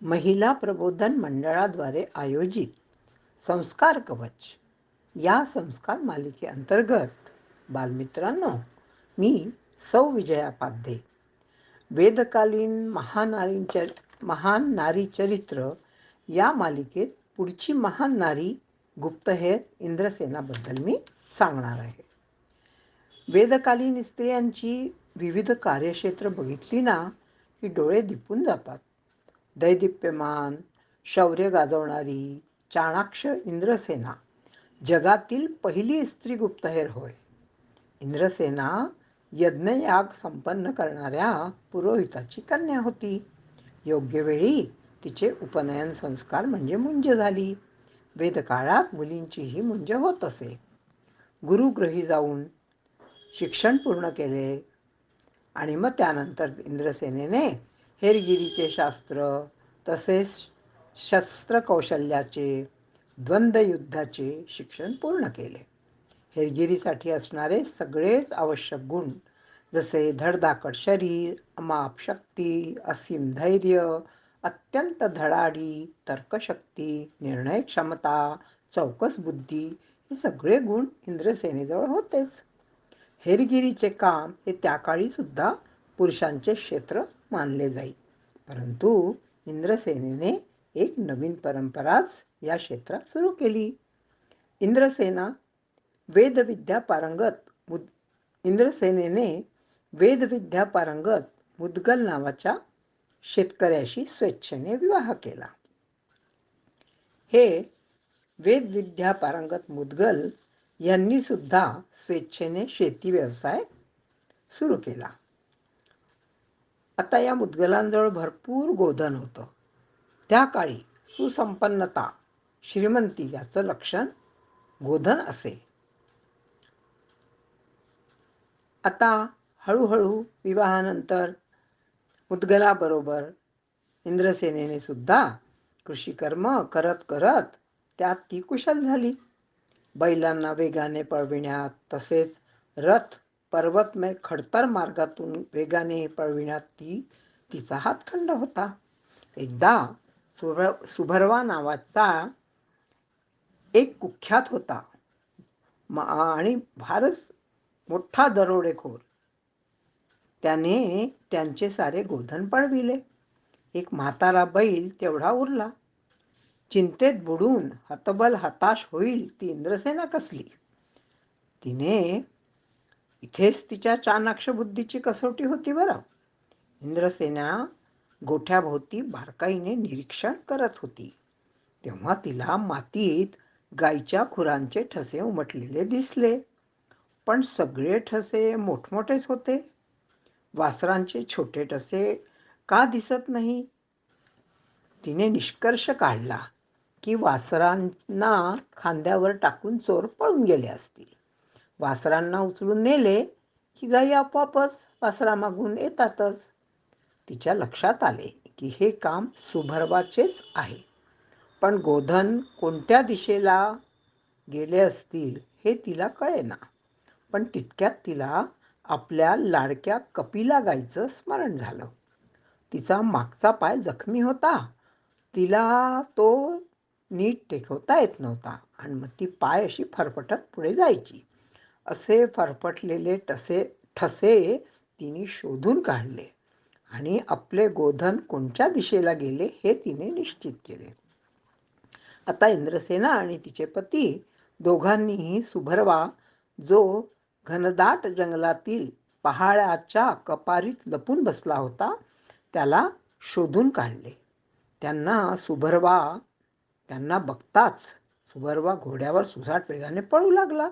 महिला प्रबोधन मंडळाद्वारे आयोजित संस्कार कवच या संस्कार मालिकेअंतर्गत बालमित्रांनो, मी सौ विजया पाध्ये वेदकालीन महान नारी चरित्र या मालिकेत पुढची महान नारी गुप्तहेर इंद्रसेनाबद्दल मी सांगणार आहे. वेदकालीन स्त्रियांची विविध कार्यक्षेत्र बघितली ना की डोळे दिपून जातात. दैदिप्यमान, शौर्य गाजवणारी, चाणाक्ष इंद्रसेना जगातील पहिली स्त्री गुप्तहेर होय. इंद्रसेना यज्ञयाग संपन्न करणाऱ्या पुरोहिताची कन्या होती. योग्य वेळी तिचे उपनयन संस्कार म्हणजे मुंज झाली. वेदकाळात मुलींचीही मुंज होत असे. गुरुगृही जाऊन शिक्षण पूर्ण केले आणि मग त्यानंतर इंद्रसेनेने हेरगिरीचे शास्त्र, तसेच शस्त्रकौशल्याचे, द्वंद्वयुद्धाचे शिक्षण पूर्ण केले. हेरगिरीसाठी असणारे सगळेच आवश्यक गुण, जसे धडधाकट शरीर, अमाप शक्ती, असीम धैर्य, अत्यंत धडाडी, तर्कशक्ती, निर्णय क्षमता, चौकस बुद्धी, हे सगळे गुण इंद्रसेनेजवळ होतेच. हेरगिरीचे काम हे त्या काळी सुद्धा पुरुषांचे क्षेत्र मानले जाई. परंतु इंद्रसेनेने एक नवीन परंपराच या क्षेत्रात सुरू केली. इंद्रसेनेने वेदविद्या पारंगत मुद्गल नावाच्या शेतकऱ्याशी स्वेच्छेने विवाह केला. हे वेदविद्या पारंगत मुद्गल यांनी सुद्धा स्वेच्छेने शेती व्यवसाय सुरू केला. आता या मुद्गलांजवळ भरपूर गोधन होतं. त्या काळी सुसंपन्नता, श्रीमंती याचं लक्षण गोधन असे. आता हळूहळू विवाहानंतर मुद्गलाबरोबर इंद्रसेनेने सुद्धा कृषीकर्म करत करत त्यात ती कुशल झाली. बैलांना वेगाने पळविण्यात, तसेच रथ पर्वतमय खडतर मार्गातून वेगाने पळविण्यात तिचा हातखंड होता. एकदा सुभर्वा नावाचा एक कुख्यात होता आणि फारच मोठा दरोडेखोर. त्याने त्यांचे सारे गोधन पळविले. एक म्हातारा बैल तेवढा उरला. चिंतेत बुडून हतबल हताश होईल ती इंद्रसेना कसली. तिने इथेच तिच्या चाणाक्ष बुद्धीची कसोटी होती बरं. इंद्रसेना गोठ्याभोवती बारकाईने निरीक्षण करत होती. तेव्हा तिला मातीत गाईच्या खुरांचे ठसे उमटलेले दिसले. पण सगळे ठसे मोठमोठेच होते. वासरांचे छोटे ठसे का दिसत नाही? तिने निष्कर्ष काढला की वासरांना खांद्यावर टाकून चोर पळून गेले असतील. वासरांना उचलून नेले की गाई आपोआपच वासरामागून येतातच. तिच्या लक्षात आले की हे काम सुभर्वाचेच आहे. पण गोधन कोणत्या दिशेला गेले असतील हे तिला कळेना. पण तितक्यात तिला आपल्या लाडक्या कपिला गाईचं स्मरण झालं. तिचा मागचा पाय जखमी होता. तिला तो नीट टेकवता येत नव्हता आणि मग ती पाय अशी फरफटत पुढे जायची. असे फरफटलेले ठसे तिने शोधून काढले आणि आपले गोधन कोणत्या दिशेला गेले हे तिने निश्चित केले. आता इंद्रसेना आणि तिचे पती दोघांनीही सुभर्वा जो घनदाट जंगलातील पहाडाच्या कपारीत लपून बसला होता त्याला शोधून काढले. त्यांना बघताच सुभर्वा घोड्यावर सुसाट वेगाने पळू लागला.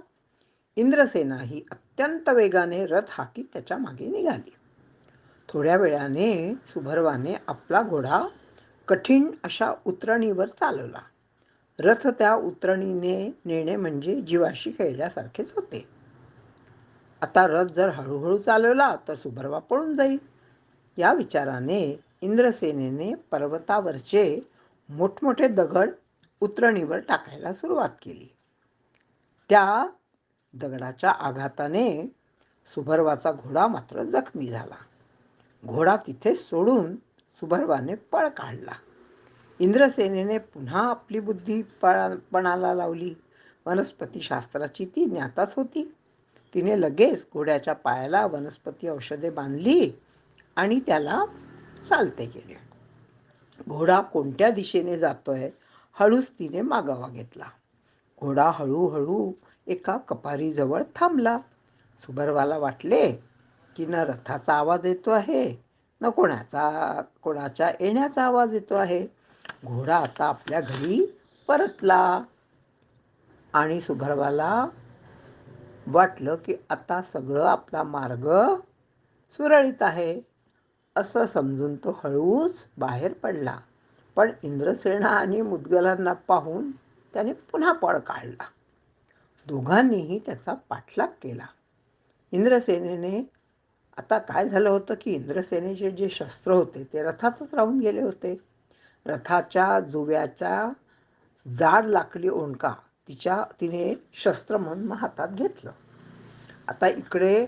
इंद्रसेना ही अत्यंत वेगाने रथ हाकीत त्याच्या मागे निघाली. थोड्या वेळाने सुभर्वाने आपला घोडा कठीण अशा उतरणीवर चालवला. रथ त्या उतरणीने नेणे म्हणजे जीवाशी खेळल्यासारखेच होते. आता रथ जर हळूहळू चालवला तर सुभर्वा पळून जाईल. या विचाराने इंद्रसेनेने पर्वतावरचे मोठमोठे दगड उतरणीवर टाकायला सुरुवात केली. त्या दगडाच्या आघाताने सुभर्वाचा घोडा मात्र जखमी झाला. घोडा तिथेच सोडून सुभर्वाने पळ काढला. इंद्रसेनेने पुन्हा आपली बुद्धी पणाला लावली. वनस्पतीशास्त्राची ती ज्ञाताच होती. तिने लगेच घोड्याच्या पायाला वनस्पती औषधे बांधली आणि त्याला चालते केले. घोडा कोणत्या दिशेने जातोय हळूच तिने मागोवा घेतला. घोडा हळूहळू एका कपारीजवळ थांबला. सुभर्वाला वाटले की न रथाचा आवाज येतो आहे न कोणाच्या येण्याचा आवाज येतो आहे. घोडा आता आपल्या घरी परतला आणि सुभर्वाला वाटलं की आता सगळं आपला मार्ग सुरळीत आहे. असं समजून तो हळूच बाहेर पडला. पण इंद्रसेना आणि मुद्गलांना पाहून त्याने पुन्हा पळ काढला. दोघांनीही त्याचा पाठलाग केला. इंद्रसेनेने आता काय झालं होतं की इंद्रसेनेचे जे शस्त्र होते ते रथातच राहून गेले होते. रथाच्या जुव्याच्या जाड लाकडी ओंडका तिने शस्त्र म्हणून हातात घेतलं. आता इकडे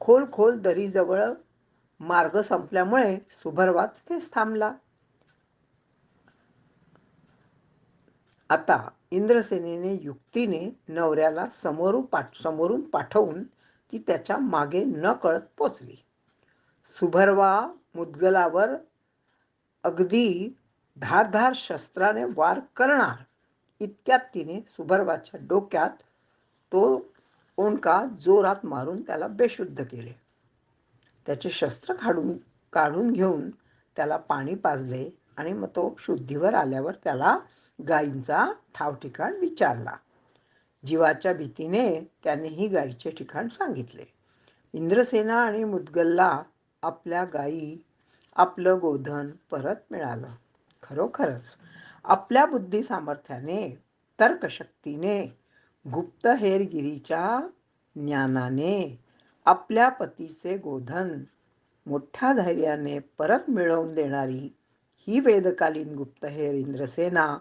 खोल खोल दरीजवळ मार्ग संपल्यामुळे सुभर्वा तिथेच थांबला. आता इंद्रसेनेने युक्तीने नवऱ्याला समोरून पाठवून ती त्याच्या मागे नकळत पोचली. सुभर्वा मुद्गलावर अगदी धारधार शस्त्राने वार करणार इतक्यात तिने सुभर्वाच्या डोक्यात तो ओंडका जोरात मारून त्याला बेशुद्ध केले. त्याचे शस्त्र काढून घेऊन त्याला पाणी पाजले आणि मग तो शुद्धीवर आल्यावर त्याला गायींचा ठावठिकाण विचारला. जीवाच्या भीतीने त्याने ही गायीचे ठिकाण सांगितले. इंद्रसेना आणि मुद्गलला आपल्या गायी आपलं गोधन परत मिळालं. खरोखरच आपल्या बुद्धी सामर्थ्याने, तर्कशक्तीने, गुप्तहेरगिरीच्या ज्ञानाने आपल्या पतीचे गोधन मोठ्या धैर्याने परत मिळवून देणारी ही वेदकालीन गुप्तहेर इंद्रसेना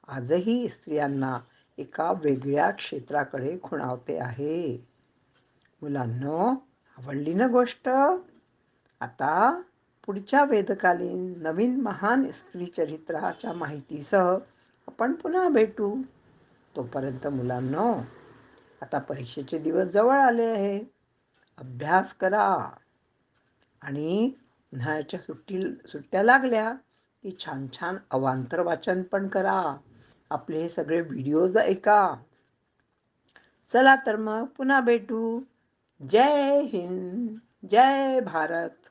आजही स्त्रियांना एका वेगळ्या क्षेत्राकडे खुणावते आहे. मुलांनो, आवडली ना गोष्ट? आता पुढच्या वेदकालीन नवीन महान स्त्री चरित्राच्या माहितीसह आपण पुन्हा भेटू. तोपर्यंत मुलांनो, आता परीक्षेचे दिवस जवळ आले आहे. अभ्यास करा आणि उन्हाळ्याच्या सुट्ट्या लागल्या की छान छान अवांतर वाचन पण करा. आपले हे सगळे व्हिडिओज ऐका. चला तर मग पुन्हा भेटू. जय हिंद, जय भारत.